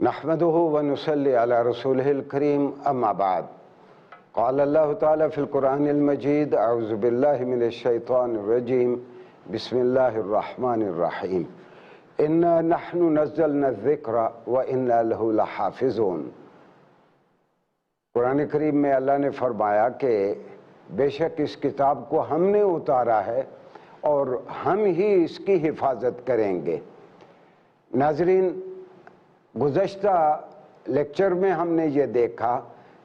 نحمدہ ونصلی علی رسولہ الکریم اما بعد قال اللہ تعالی فی القرآن المجید اعوذ باللہ من الشیطان الرجیم بسم اللہ الرحمن الرحیم انا نحن نزلنا الذکر وانا لہ لحافظون۔ قرآن کریم میں اللہ نے فرمایا کہ بے شک اس کتاب کو ہم نے اتارا ہے اور ہم ہی اس کی حفاظت کریں گے۔ ناظرین، گزشتہ لیکچر میں ہم نے یہ دیکھا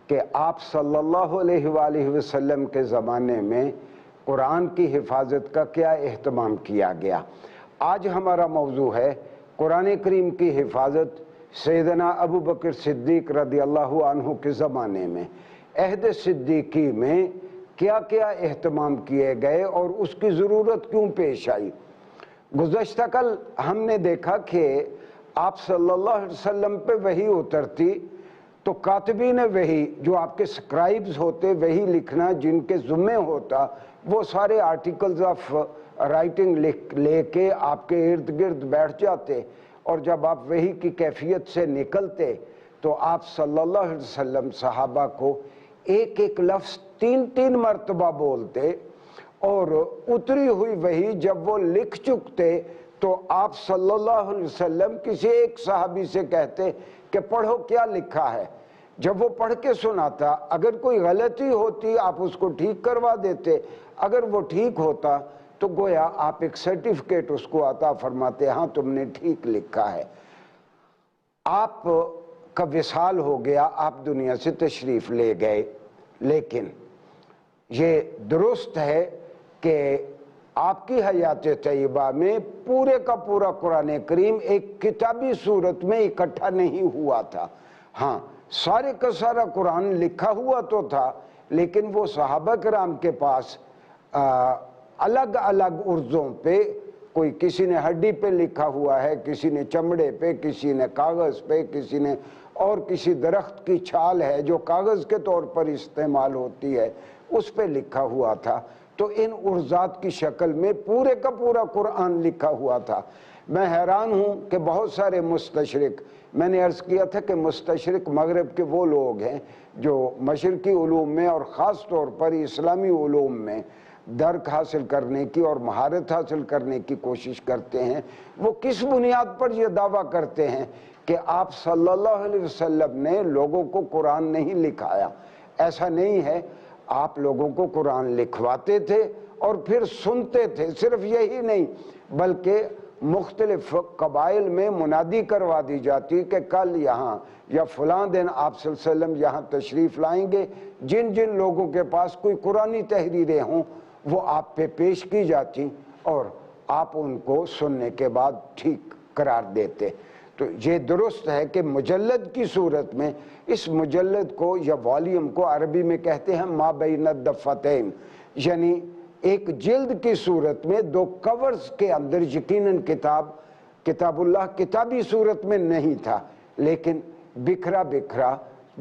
کہ آپ صلی اللہ علیہ وآلہ وسلم کے زمانے میں قرآن کی حفاظت کا کیا اہتمام کیا گیا۔ آج ہمارا موضوع ہے قرآن کریم کی حفاظت سیدنا ابو بکر صدیق رضی اللہ عنہ کے زمانے میں، عہد صدیقی میں کیا کیا اہتمام کیے گئے اور اس کی ضرورت کیوں پیش آئی۔ گزشتہ کل ہم نے دیکھا کہ آپ صلی اللہ علیہ وسلم پہ وحی اترتی تو کاتبین وحی جو آپ کے سکرائبز ہوتے وحی لکھنا جن کے ذمہ ہوتا، وہ سارے آرٹیکلز آف رائٹنگ لے کے آپ کے ارد گرد بیٹھ جاتے، اور جب آپ وحی کی کیفیت سے نکلتے تو آپ صلی اللہ علیہ وسلم صحابہ کو ایک ایک لفظ تین مرتبہ بولتے، اور اتری ہوئی وحی جب وہ لکھ چکتے تو آپ صلی اللہ علیہ وسلم کسی ایک صحابی سے کہتے کہ پڑھو کیا لکھا ہے۔ جب وہ پڑھ کے سناتا، اگر کوئی غلطی ہوتی آپ اس کو ٹھیک کروا دیتے، اگر وہ ٹھیک ہوتا تو گویا آپ ایک سرٹیفکیٹ اس کو عطا فرماتے، ہاں تم نے ٹھیک لکھا ہے۔ آپ کا وصال ہو گیا، آپ دنیا سے تشریف لے گئے، لیکن یہ درست ہے کہ آپ کی حیات طیبہ میں پورے کا پورا قرآن کریم ایک کتابی صورت میں اکٹھا نہیں ہوا تھا۔ ہاں، سارے کا سارا قرآن لکھا ہوا تو تھا، لیکن وہ صحابہ کرام کے پاس الگ الگ عرضوں پہ، کوئی کسی نے ہڈی پہ لکھا ہوا ہے، کسی نے چمڑے پہ، کسی نے کاغذ پہ، کسی نے اور کسی درخت کی چھال ہے جو کاغذ کے طور پر استعمال ہوتی ہے، اس پہ لکھا ہوا تھا۔ تو ان عرضات کی شکل میں پورے کا پورا قرآن لکھا ہوا تھا۔ میں حیران ہوں کہ بہت سارے مستشرق، میں نے عرض کیا تھا کہ مستشرق مغرب کے وہ لوگ ہیں جو مشرقی علوم میں اور خاص طور پر اسلامی علوم میں درک حاصل کرنے کی اور مہارت حاصل کرنے کی کوشش کرتے ہیں۔ وہ کس بنیاد پر یہ دعویٰ کرتے ہیں کہ آپ صلی اللہ علیہ وسلم نے لوگوں کو قرآن نہیں لکھایا؟ ایسا نہیں ہے، آپ لوگوں کو قرآن لکھواتے تھے اور پھر سنتے تھے۔ صرف یہی نہیں بلکہ مختلف قبائل میں منادی کروا دی جاتی کہ کل یہاں یا فلاں دن آپ صلی اللہ علیہ وسلم یہاں تشریف لائیں گے، جن جن لوگوں کے پاس کوئی قرآنی تحریریں ہوں وہ آپ پہ پیش کی جاتی اور آپ ان کو سننے کے بعد ٹھیک قرار دیتے۔ تو یہ درست ہے کہ مجلد کی صورت میں، اس مجلد کو یا والیوم کو عربی میں کہتے ہیں ما بین الدفتین، یعنی ایک جلد کی صورت میں دو کورز کے اندر یقیناً کتاب اللہ کتابی صورت میں نہیں تھا، لیکن بکھرا بکھرا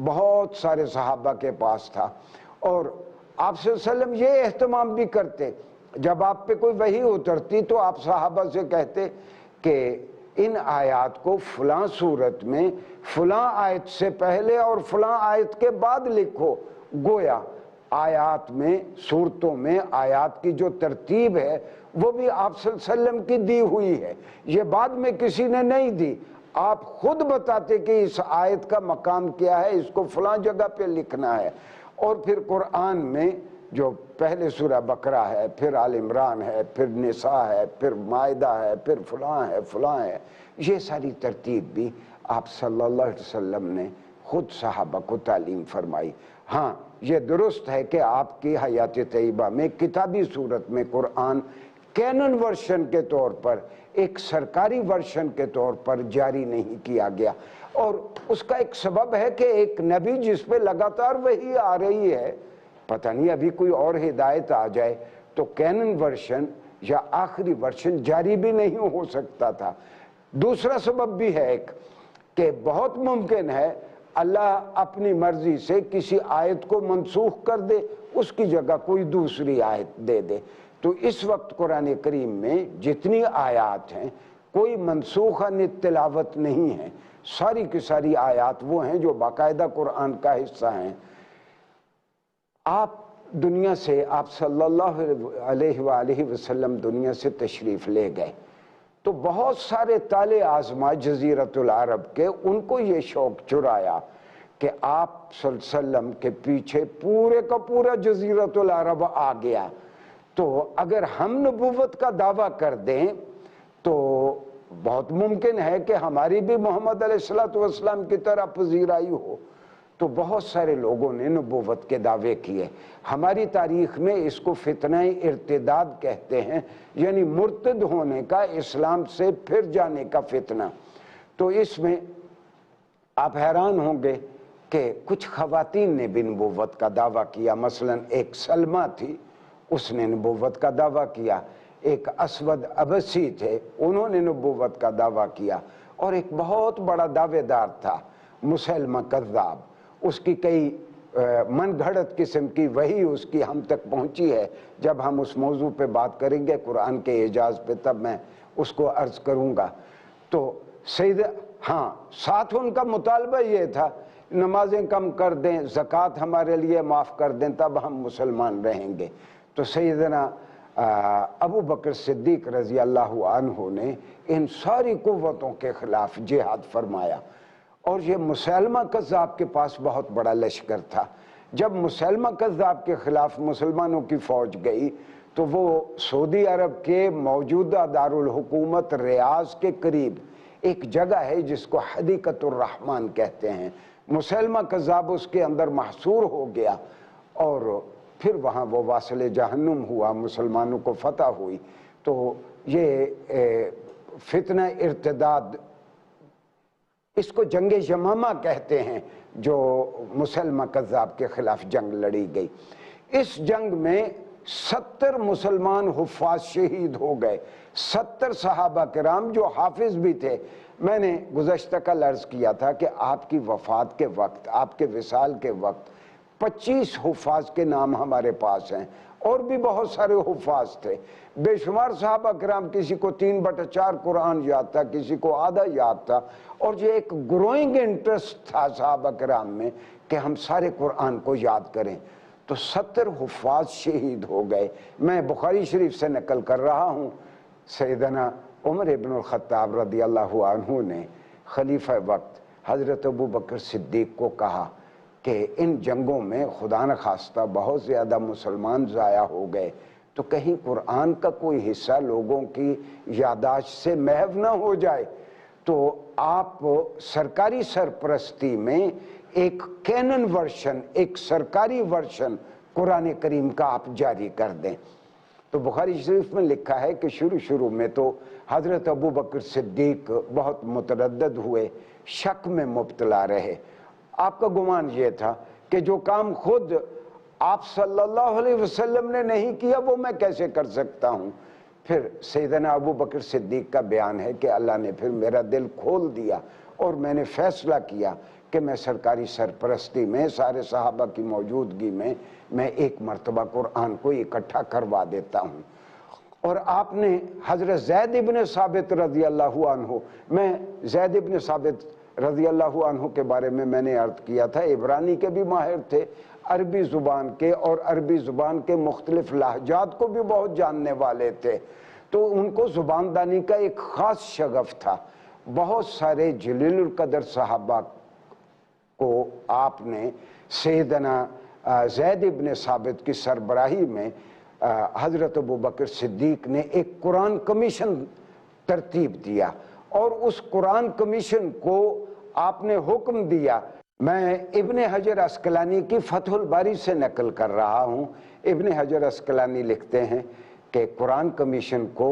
بہت سارے صحابہ کے پاس تھا۔ اور آپ صلی اللہ علیہ وسلم یہ اہتمام بھی کرتے، جب آپ پہ کوئی وحی اترتی تو آپ صحابہ سے کہتے کہ ان آیات کو فلاں صورت میں فلاں آیت سے پہلے اور فلاں آیت کے بعد لکھو۔ گویا آیات میں، صورتوں میں آیات کی جو ترتیب ہے وہ بھی آپ صلی اللہ علیہ وسلم کی دی ہوئی ہے، یہ بعد میں کسی نے نہیں دی۔ آپ خود بتاتے کہ اس آیت کا مقام کیا ہے، اس کو فلاں جگہ پہ لکھنا ہے۔ اور پھر قرآن میں جو پہلے سورہ بقرہ ہے، پھر آل عمران ہے، پھر نساء ہے، پھر مائدہ ہے، پھر فلاں ہے، یہ ساری ترتیب بھی آپ صلی اللہ علیہ وسلم نے خود صحابہ کو تعلیم فرمائی۔ ہاں، یہ درست ہے کہ آپ کی حیات طیبہ میں کتابی صورت میں قرآن کینن ورشن کے طور پر، ایک سرکاری ورشن کے طور پر جاری نہیں کیا گیا۔ اور اس کا ایک سبب ہے کہ ایک نبی جس پہ لگاتار وحی آ رہی ہے، پتہ نہیں ابھی کوئی اور ہدایت آ جائے تو کینن ورشن یا آخری ورشن جاری بھی نہیں ہو سکتا تھا۔ دوسرا سبب بھی ہے ایک کہ بہت ممکن ہے اللہ اپنی مرضی سے کسی آیت کو منسوخ کر دے، اس کی جگہ کوئی دوسری آیت دے دے۔ تو اس وقت قرآن کریم میں جتنی آیات ہیں کوئی منسوخہ تلاوت نہیں ہے، ساری کی ساری آیات وہ ہیں جو باقاعدہ قرآن کا حصہ ہیں۔ آپ دنیا سے، آپ صلی اللہ علیہ وآلہ وسلم دنیا سے تشریف لے گئے تو بہت سارے طالع آزما جزیرۃ العرب کے، ان کو یہ شوق چرایا کہ آپ صلی اللہ علیہ وسلم کے پیچھے پورے کا پورا جزیرۃ العرب آ گیا، تو اگر ہم نبوت کا دعویٰ کر دیں تو بہت ممکن ہے کہ ہماری بھی محمد علیہ السلام کی طرح پذیرائی ہو۔ تو بہت سارے لوگوں نے نبوت کے دعوے کیے۔ ہماری تاریخ میں اس کو فتنہ ارتداد کہتے ہیں، یعنی مرتد ہونے کا، اسلام سے پھر جانے کا فتنہ۔ تو اس میں آپ حیران ہوں گے کہ کچھ خواتین نے بھی نبوت کا دعویٰ کیا، مثلا ایک سلمہ تھی، اس نے نبوت کا دعویٰ کیا، ایک اسود ابسی تھے، انہوں نے نبوت کا دعویٰ کیا، اور ایک بہت بڑا دعوے دار تھا مسیلمہ کذاب، اس کی کئی من گھڑت قسم کی وحی اس کی ہم تک پہنچی ہے۔ جب ہم اس موضوع پہ بات کریں گے قرآن کے اعجاز پہ تب میں اس کو عرض کروں گا۔ تو ہاں، ساتھ ان کا مطالبہ یہ تھا نمازیں کم کر دیں، زکوٰۃ ہمارے لیے معاف کر دیں، تب ہم مسلمان رہیں گے۔ تو سیدنا ابو بکر صدیق رضی اللہ عنہ نے ان ساری قوتوں کے خلاف جہاد فرمایا، اور یہ مسیلمہ کذاب کے پاس بہت بڑا لشکر تھا۔ جب مسیلمہ کذاب کے خلاف مسلمانوں کی فوج گئی تو وہ سعودی عرب کے موجودہ دارالحکومت ریاض کے قریب ایک جگہ ہے جس کو حدیقۃ الرحمن کہتے ہیں، مسیلمہ کذاب اس کے اندر محصور ہو گیا، اور پھر وہاں وہ واصل جہنم ہوا، مسلمانوں کو فتح ہوئی۔ تو یہ فتنہ ارتداد، اس کو جنگ یمامہ کہتے ہیں، جو مسلمہ کذاب کے خلاف جنگ لڑی گئی۔ اس جنگ میں 70 مسلمان حفاظ شہید ہو گئے، 70 صحابہ کرام جو حافظ بھی تھے۔ میں نے گزشتہ کل عرض کیا تھا کہ آپ کی وفات کے وقت، آپ کے وصال کے وقت 25 حفاظ کے نام ہمارے پاس ہیں، اور بھی بہت سارے حفاظ تھے، بے شمار صحابہ کرام، کسی کو 3/4 قرآن یاد تھا، کسی کو آدھا یاد تھا، اور یہ ایک گروئنگ انٹرسٹ تھا صحابہ کرام میں کہ ہم سارے قرآن کو یاد کریں۔ تو 70 حفاظ شہید ہو گئے۔ میں بخاری شریف سے نقل کر رہا ہوں، سیدنا عمر ابن الخطاب رضی اللہ عنہ نے خلیفہ وقت حضرت ابو بکر صدیق کو کہا کہ ان جنگوں میں خدا نخواستہ بہت زیادہ مسلمان ضائع ہو گئے، تو کہیں قرآن کا کوئی حصہ لوگوں کی یادداشت سے محو نہ ہو جائے، تو آپ سرکاری سرپرستی میں ایک کینن ورشن، ایک سرکاری ورشن قرآن کریم کا آپ جاری کر دیں۔ تو بخاری شریف میں لکھا ہے کہ شروع میں تو حضرت ابو بکر صدیق بہت متردد ہوئے، شک میں مبتلا رہے۔ آپ کا گمان یہ تھا کہ جو کام خود آپ صلی اللہ علیہ وسلم نے نہیں کیا وہ میں کیسے کر سکتا ہوں۔ پھر سیدنا ابو بکر صدیق کا بیان ہے کہ اللہ نے پھر میرا دل کھول دیا، اور میں نے فیصلہ کیا کہ میں سرکاری سرپرستی میں سارے صحابہ کی موجودگی میں ایک مرتبہ قرآن کو اکٹھا کروا دیتا ہوں۔ اور آپ نے حضرت زید ابن ثابت رضی اللہ عنہ، میں زید ابن ثابت رضی اللہ عنہ کے بارے میں نے عرض کیا تھا، عبرانی کے بھی ماہر تھے، عربی زبان کے اور عربی زبان کے مختلف لہجات کو بھی بہت جاننے والے تھے، تو ان کو زبان دانی کا ایک خاص شغف تھا۔ بہت سارے جلیل القدر صحابہ کو آپ نے سیدنا زید ابن ثابت کی سربراہی میں حضرت ابو بکر صدیق نے ایک قرآن کمیشن ترتیب دیا، اور اس قرآن کمیشن کو آپ نے حکم دیا۔ میں ابن حجر عسقلانی کی فتح الباری سے نقل کر رہا ہوں۔ ابن حجر عسقلانی لکھتے ہیں کہ قرآن کمیشن کو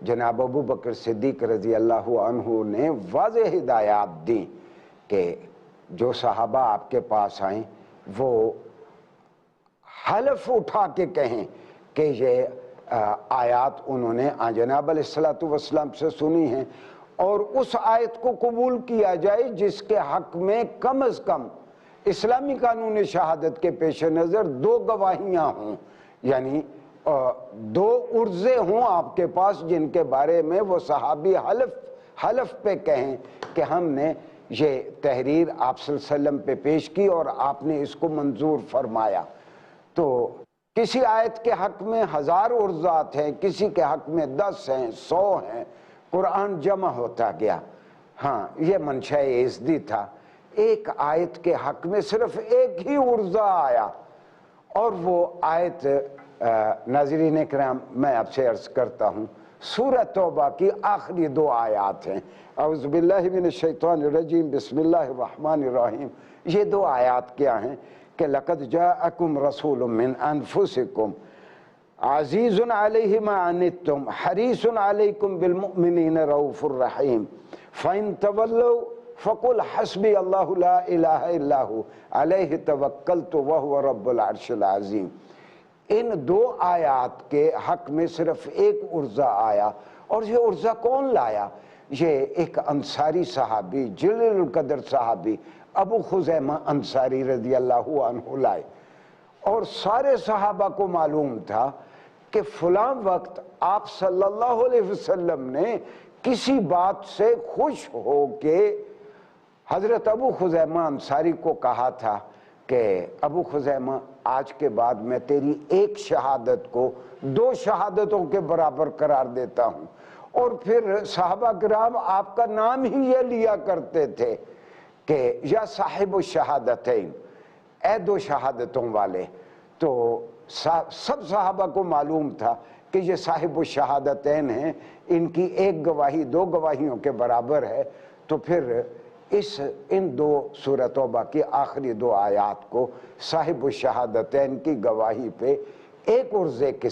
جناب ابو بکر صدیق رضی اللہ عنہ نے واضح ہدایات دیں کہ جو صحابہ آپ کے پاس آئیں وہ حلف اٹھا کے کہیں کہ یہ آیات انہوں نے جناب علیہ السلام سے سنی ہیں، اور اس آیت کو قبول کیا جائے جس کے حق میں کم از کم اسلامی قانون شہادت کے پیش نظر 2 گواہیاں ہوں، یعنی 2 عرضے ہوں آپ کے پاس جن کے بارے میں وہ صحابی حلف پہ کہیں کہ ہم نے یہ تحریر آپ صلی اللہ علیہ وسلم پہ پیش کی اور آپ نے اس کو منظور فرمایا۔ تو کسی آیت کے حق میں 1000 عرضات ہیں، کسی کے حق میں 10 ہیں، 100 ہیں، قرآن جمع ہوتا گیا۔ ہاں، یہ منشاء عزدی تھا، ایک آیت کے حق میں صرف ایک ہی عرضہ آیا، اور وہ آیت ناظرین اکرام میں آپ سے عرض کرتا ہوں سورہ توبہ کی آخری 2 آیات ہیں۔ اعوذ باللہ من الشیطان الرجیم، بسم اللہ الرحمن الرحیم۔ یہ 2 آیات کیا ہیں کہ لَقَدْ جَاءَكُمْ رَسُولٌ مِّنْ أَنفُسِكُمْ عَزِيزٌ عَلَيْهِ مَا عَنِتُّمْ حَرِيصٌ عَلَيْكُمْ بِالْمُؤْمِنِينَ رَءُوفٌ رَحِيمٌ فَإِن تَوَلَّوْا فَقُلْ حَسْبِيَ اللَّهُ لَا إِلَٰهَ إِلَّا هُوَ عَلَيْهِ تَوَكَّلْتُ وَهُوَ رَبُّ الْعَرْشِ الْعَظِيمِ۔ ان 2 آیات کے حق میں صرف ایک عرضہ آیا، اور یہ عرضہ کون لایا؟ یہ ایک انصاری صحابی، جلیل القدر صحابی ابو خزیمہ انصاری رضی اللہ عنہ لائے، اور سارے صحابہ کو معلوم تھا کہ فلاں وقت آپ صلی اللہ علیہ وسلم نے کسی بات سے خوش ہو کے حضرت ابو خزیمہ انصاری کو کہا تھا کہ ابو خزیمہ آج کے بعد میں تیری ایک شہادت کو 2 شہادتوں کے برابر قرار دیتا ہوں، اور پھر صحابہ کرام آپ کا نام ہی یہ لیا کرتے تھے کہ یا صاحب الشہادتین، اے 2 شہادتوں والے۔ تو سب صحابہ کو معلوم تھا کہ یہ صاحب الشہادتین ہیں، ان کی ایک گواہی 2 گواہیوں کے برابر ہے۔ تو پھر ان 2 سورہ توبہ کی آخری 2 آیات کو صاحب الشہادتین کی گواہی پہ ایک عرضے کے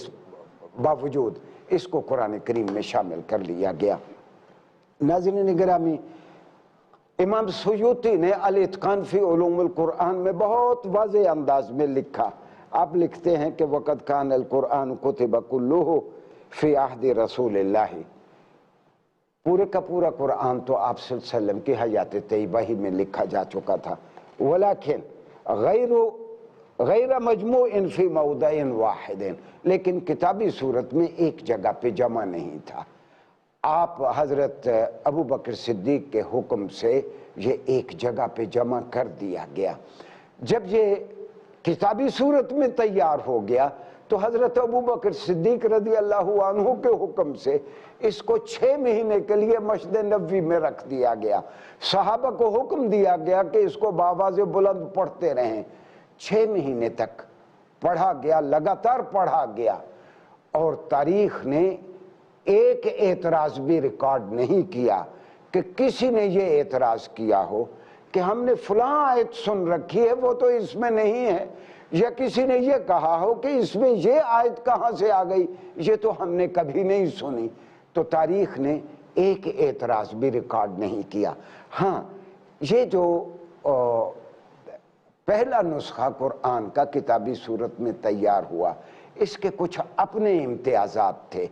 باوجود اس کو قرآن کریم میں شامل کر لیا گیا۔ ناظرین گرامی، امام سیوطی نے الاتقان فی علوم القرآن میں بہت واضح انداز میں لکھا۔ آپ لکھتے ہیں کہ وَقَدْ كَانَ الْقُرْآنُ كُتِبَ كُلُّهُ فِي عَهْدِ رَسُولِ اللَّهِ، پورے کا پورا قرآن تو آپ صلی اللہ علیہ وسلم کی حیات طیبہ ہی میں لکھا جا چکا تھا، وَلَكِنْ غیر مجموع فی موضع واحد، لیکن کتابی صورت میں ایک جگہ پہ جمع نہیں تھا۔ آپ حضرت ابو بکر صدیق کے حکم سے یہ ایک جگہ پہ جمع کر دیا گیا۔ جب یہ کتابی صورت میں تیار ہو گیا تو حضرت ابو بکر صدیق رضی اللہ عنہ کے حکم سے اس کو 6 مہینے کے لیے مسجد نبوی میں رکھ دیا گیا۔ صحابہ کو حکم دیا گیا کہ اس کو بآواز بلند پڑھتے رہیں۔ 6 مہینے تک پڑھا گیا، لگاتار پڑھا گیا، اور تاریخ نے ایک اعتراض بھی ریکارڈ نہیں کیا کہ کسی نے یہ اعتراض کیا ہو کہ ہم نے فلاں آیت سن رکھی ہے وہ تو اس میں نہیں ہے، یا کسی نے یہ کہا ہو کہ اس میں یہ آیت کہاں سے آ گئی، یہ تو ہم نے کبھی نہیں سنی۔ تو تاریخ نے ایک اعتراض بھی ریکارڈ نہیں کیا۔ ہاں، یہ جو پہلا نسخہ قرآن کا کتابی صورت میں تیار ہوا، اس کے کچھ اپنے امتیازات تھے۔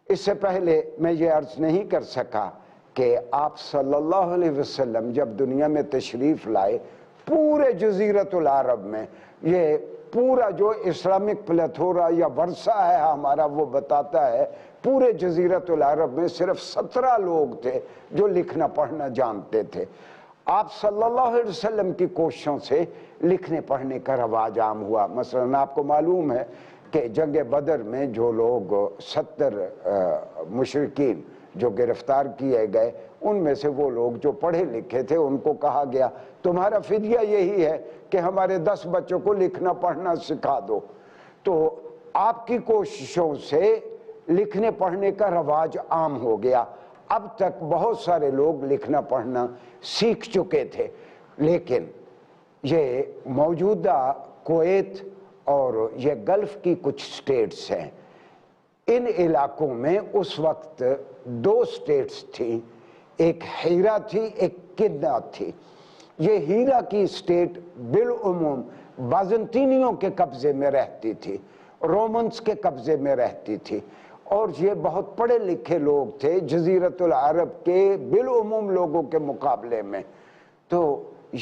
اس سے پہلے میں یہ عرض نہیں کر سکا کہ آپ صلی اللہ علیہ وسلم جب دنیا میں تشریف لائے، پورے جزیرۃ العرب میں یہ پورا جو اسلامک پلیتھورا یا ورثہ ہے ہمارا وہ بتاتا ہے پورے جزیرۃ العرب میں صرف 17 لوگ تھے جو لکھنا پڑھنا جانتے تھے۔ آپ صلی اللہ علیہ وسلم کی کوششوں سے لکھنے پڑھنے کا رواج عام ہوا۔ مثلا آپ کو معلوم ہے کہ جنگ بدر میں جو لوگ 70 مشرکین جو گرفتار کیے گئے، ان میں سے وہ لوگ جو پڑھے لکھے تھے ان کو کہا گیا تمہارا فدیہ یہی ہے کہ ہمارے 10 بچوں کو لکھنا پڑھنا سکھا دو۔ تو آپ کی کوششوں سے لکھنے پڑھنے کا رواج عام ہو گیا۔ اب تک بہت سارے لوگ لکھنا پڑھنا سیکھ چکے تھے، لیکن یہ موجودہ کویت اور یہ گلف کی کچھ سٹیٹس ہیں، ان علاقوں میں اس وقت دو سٹیٹس تھیں، ایک ہیرا تھی، ایک کندا تھی۔ یہ ہیرا کی سٹیٹ بالعموم بازنطینیوں کے قبضے میں رہتی تھی، رومنز کے قبضے میں رہتی تھی، اور یہ بہت پڑھے لکھے لوگ تھے جزیرت العرب کے بالعموم لوگوں کے مقابلے میں۔ تو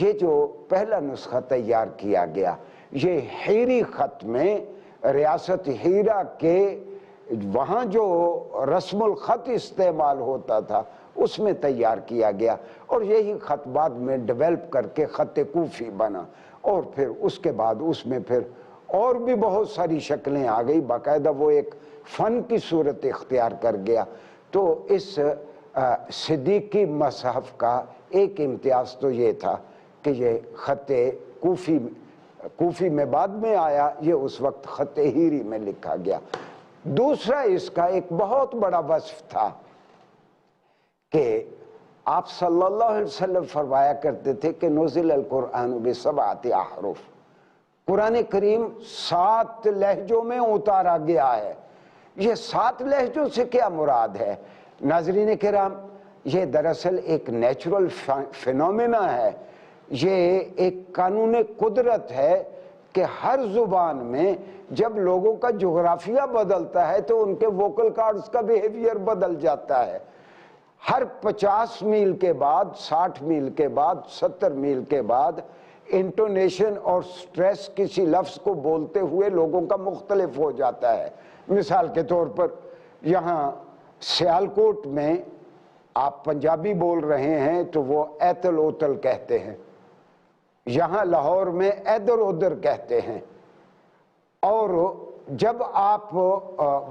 یہ جو پہلا نسخہ تیار کیا گیا، یہ ہیری خط میں ریاست ہیرا کے وہاں جو رسم الخط استعمال ہوتا تھا اس میں تیار کیا گیا، اور یہی خط بعد میں ڈیولپ کر کے خط کوفی بنا، اور پھر اس کے بعد اس میں پھر اور بھی بہت ساری شکلیں آ گئی، باقاعدہ وہ ایک فن کی صورت اختیار کر گیا۔ تو اس صدیقی مصحف کا ایک امتیاز تو یہ تھا کہ یہ خط کوفی میں بعد میں آیا، یہ اس وقت خط ہیری میں لکھا گیا۔ دوسرا اس کا ایک بہت بڑا وصف تھا کہ آپ صلی اللہ علیہ وسلم فرمایا کرتے تھے کہ نزل القرآن بسبعۃ احرف، قرآن کریم 7 لہجوں میں اتارا گیا ہے۔ یہ 7 لہجوں سے کیا مراد ہے؟ ناظرین کرام، یہ دراصل ایک نیچرل فینومینا ہے، یہ ایک قانون قدرت ہے کہ ہر زبان میں جب لوگوں کا جغرافیہ بدلتا ہے تو ان کے ووکل کارڈز کا بیہیویئر بدل جاتا ہے۔ ہر 50 میل کے بعد، 60 میل کے بعد، 70 میل کے بعد انٹونیشن اور سٹریس کسی لفظ کو بولتے ہوئے لوگوں کا مختلف ہو جاتا ہے۔ مثال کے طور پر یہاں سیالکوٹ میں آپ پنجابی بول رہے ہیں تو وہ ایتل اوتل کہتے ہیں، یہاں لاہور میں ادھر ادھر کہتے ہیں، اور جب آپ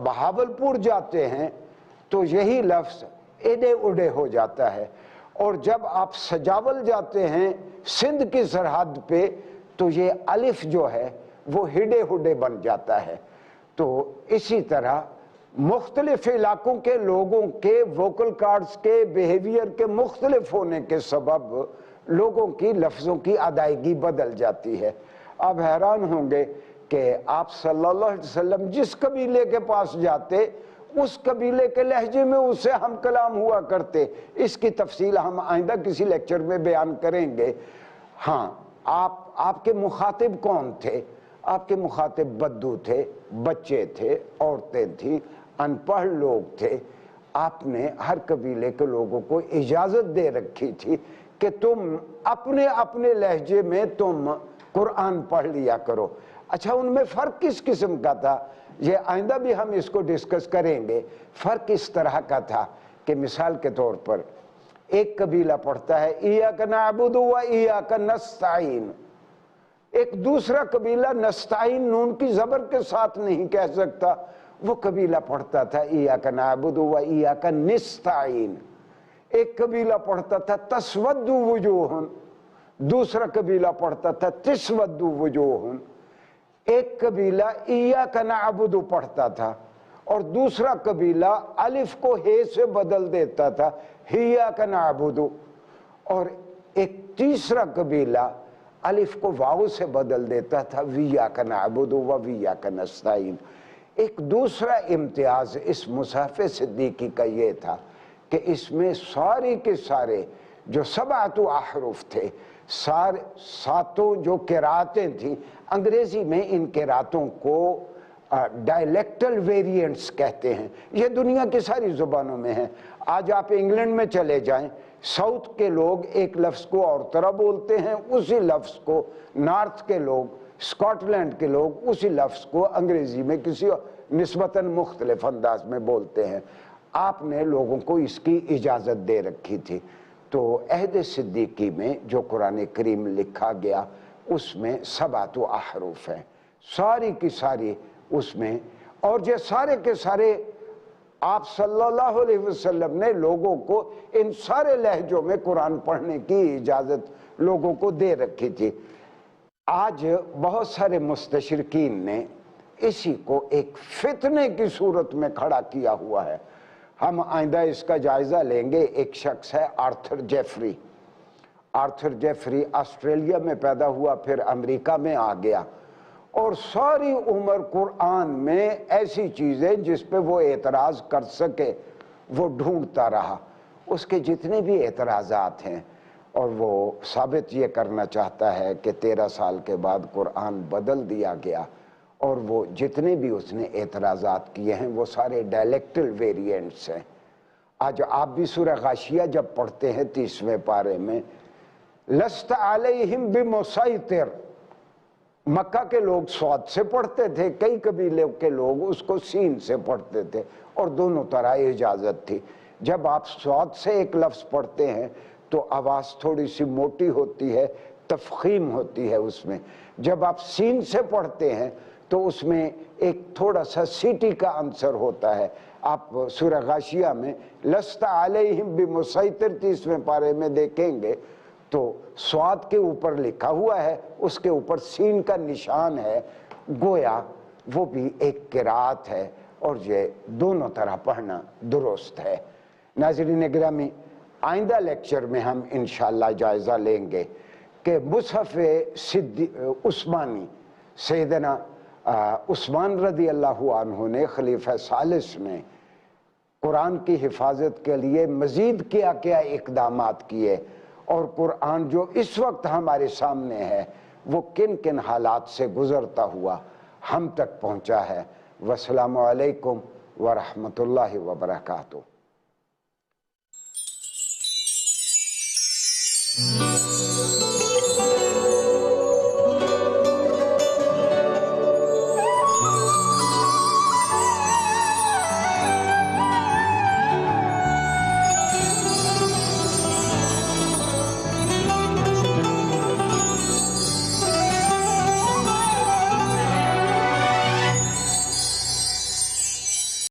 بہاولپور جاتے ہیں تو یہی لفظ ایڈے اڈے ہو جاتا ہے، اور جب آپ سجاول جاتے ہیں سندھ کی سرحد پہ تو یہ الف جو ہے وہ ہڈے ہڈے بن جاتا ہے۔ تو اسی طرح مختلف علاقوں کے لوگوں کے ووکل کارڈز کے بیہیویئر کے مختلف ہونے کے سبب لوگوں کی لفظوں کی ادائیگی بدل جاتی ہے۔ آپ حیران ہوں گے کہ آپ صلی اللہ علیہ وسلم جس قبیلے کے پاس جاتے اس قبیلے کے لہجے میں اس سے ہم کلام ہوا کرتے۔ اس کی تفصیل ہم آئندہ کسی لیکچر میں بیان کریں گے۔ ہاں، آپ کے مخاطب کون تھے؟ آپ کے مخاطب بدو تھے، بچے تھے، عورتیں تھیں، ان پڑھ لوگ تھے۔ آپ نے ہر قبیلے کے لوگوں کو اجازت دے رکھی تھی کہ تم اپنے اپنے لہجے میں تم قرآن پڑھ لیا کرو۔ اچھا، ان میں فرق کس قسم کا تھا؟ یہ آئندہ بھی ہم اس کو ڈسکس کریں گے۔ فرق اس طرح کا تھا کہ مثال کے طور پر ایک قبیلہ پڑھتا ہے ایاک نعبد و ایاک نستعین، ایک دوسرا قبیلہ نستعین نون کی زبر کے ساتھ نہیں کہہ سکتا، وہ قبیلہ پڑھتا تھا ایاک نعبد و ایاک نستعین۔ ایک قبیلہ پڑھتا تھا تسود وجوہ، دوسرا قبیلہ پڑھتا تھا تسود وجوہ۔ ایک قبیلہ ایاک نعبد پڑھتا تھا اور دوسرا قبیلہ الف کو ہے سے بدل دیتا تھا ایاک نعبد، اور ایک تیسرا قبیلہ الف کو واو سے بدل دیتا تھا ویاک نعبد و ویاک نستعین۔ ایک دوسرا امتیاز اس مصحف صدیقی کا یہ تھا کہ اس میں سارے کے سارے جو 7 احرف تھے، ساتوں جو قراتیں تھیں، انگریزی میں ان قراتوں کو ڈائلیکٹل ویریئنٹس کہتے ہیں۔ یہ دنیا کی ساری زبانوں میں ہیں۔ آج آپ انگلینڈ میں چلے جائیں، ساؤتھ کے لوگ ایک لفظ کو اور طرح بولتے ہیں، اسی لفظ کو نارتھ کے لوگ، اسکاٹ لینڈ کے لوگ اسی لفظ کو انگریزی میں کسی نسبتاً مختلف انداز میں بولتے ہیں۔ آپ نے لوگوں کو اس کی اجازت دے رکھی تھی۔ تو عہد صدیقی میں جو قرآن کریم لکھا گیا اس میں 7 احرف ہیں، ساری کی ساری اس میں، اور یہ سارے کے سارے آپ صلی اللہ علیہ وسلم نے لوگوں کو ان سارے لہجوں میں قرآن پڑھنے کی اجازت لوگوں کو دے رکھی تھی۔ آج بہت سارے مستشرقین نے اسی کو ایک فتنے کی صورت میں کھڑا کیا ہوا ہے۔ ہم آئندہ اس کا جائزہ لیں گے۔ ایک شخص ہے Arthur Jeffrey. Arthur Jeffrey Australia میں پیدا ہوا، پھر امریکہ میں آ گیا، اور ساری عمر قرآن میں ایسی چیزیں جس پہ وہ اعتراض کر سکے وہ ڈھونڈتا رہا. اس کے جتنے بھی اعتراضات ہیں، اور وہ ثابت یہ کرنا چاہتا ہے کہ 13 سال کے بعد قرآن بدل دیا گیا، اور وہ جتنے بھی اس نے اعتراضات کیے ہیں وہ سارے ڈائلیکٹل ویریئنٹس ہیں. آج آپ بھی سورہ غاشیہ جب پڑھتے ہیں 30ویں پارے میں، لست علیہم بمسیطر، مکہ کے لوگ صاد سے پڑھتے تھے، کئی قبیلے کے لوگ اس کو سین سے پڑھتے تھے، اور دونوں طرح اجازت تھی. جب آپ صاد سے ایک لفظ پڑھتے ہیں تو آواز تھوڑی سی موٹی ہوتی ہے، تفخیم ہوتی ہے اس میں. جب آپ سین سے پڑھتے ہیں تو اس میں ایک تھوڑا سا سیٹی کا عنصر ہوتا ہے. آپ سورہ غاشیہ میں لست علیہم بمسیطر 30ویں پارے میں دیکھیں گے تو صاد کے اوپر لکھا ہوا ہے، اس کے اوپر سین کا نشان ہے، گویا وہ بھی ایک قرات ہے، اور یہ دونوں طرح پڑھنا درست ہے. ناظرین گرامی، آئندہ لیکچر میں ہم انشاءاللہ جائزہ لیں گے کہ مصحف عثمانی، سیدنا عثمان رضی اللہ عنہ نے، خلیفہ ثالث نے قرآن کی حفاظت کے لیے مزید کیا کیا اقدامات کیے، اور قرآن جو اس وقت ہمارے سامنے ہے وہ کن کن حالات سے گزرتا ہوا ہم تک پہنچا ہے. والسلام علیکم ورحمۃ اللہ وبرکاتہ.